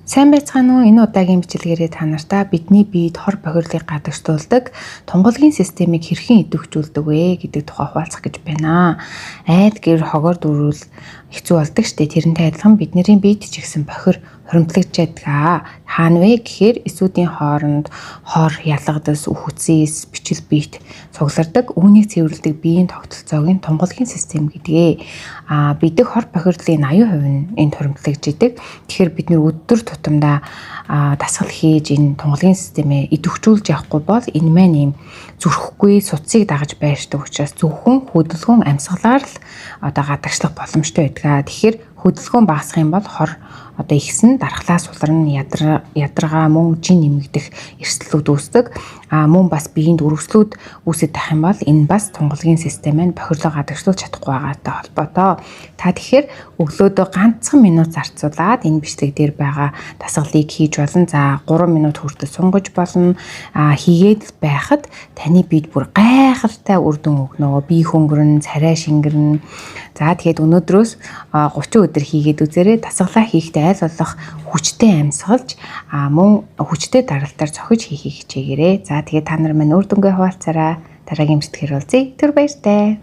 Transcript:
Сайн байцгаана уу? Энэ удаагийн бичлэгээрээ та нартаа бидний биед хор бохирлыг гадагшлуулдаг тунгалгийн системийг хэрхэн идэвхжүүлдэг вэ гэдэг тухай хуваалцах гэж байна. Айд гэр хогоор дүүрүүл хэцүү болдог штэ. Тэрнтэй адилхан бидний биед ч гэсэн бохир хуримтлагчдаг. Хаана вэ гэхээр эсүүдийн хооронд хор, ялгадас, үхвцээс, бичил биет цуглардаг. Үүнийг цэвэрлэдэг биеийн тогтолцоог нь тунгалгийн систем гэдгээ. Бидэг хор бохирлын 80% нь энд хуримтлагждаг. Тэгэхээр бид нэр өдөр тутамдаа дасгал хийж энэ тунгалгийн системээ идэвхжүүлж явахгүй бол энэ маань ийм зүрхэхгүй судсыг дагаж байршдаг учраас зөвхөн хөдөлгөөн амьсгалаар л гадагшлах боломжтой байдаг. Тэгэхээр хөдөлгөөн багасах юм бол хор ихсэн дархлаа сулран ядаргаа мөн жин нэмэгдэх эрсдлүүд үүсдэг. Мөн бас биеинд өрөвслүүд үүсэж тах юм бол энэ бас тунгалгийн систем маань бохирлоо гадагшлуулж чадахгүй байгаатай холбоотой. Та тэгэхээр өглөөдөө ганцхан минут зарцуулаад энэ бичлэг дээр байгаа дасгалыг хийж болно. За 3 минут хүртэл сунгаж болно. Хийгээд байхад таны биед бүр гайхалтай үр дүн өгнө. Бие хөнгөрн, царай шингэрнэ. За тэгээд өнөөдрөөс 30 өдөр хийгээд үзээрэй. Дасгалаа хийхдээ аль болох хүчтэй амьсгалж мөн хүчтэй даралтаар цохиж хийхийг хичээгээрэй. За тэгээд та нар минь үр дүнгээ хуваалцаарай. Дараагийн бичлэгээр уулзъя. Түр баяртай.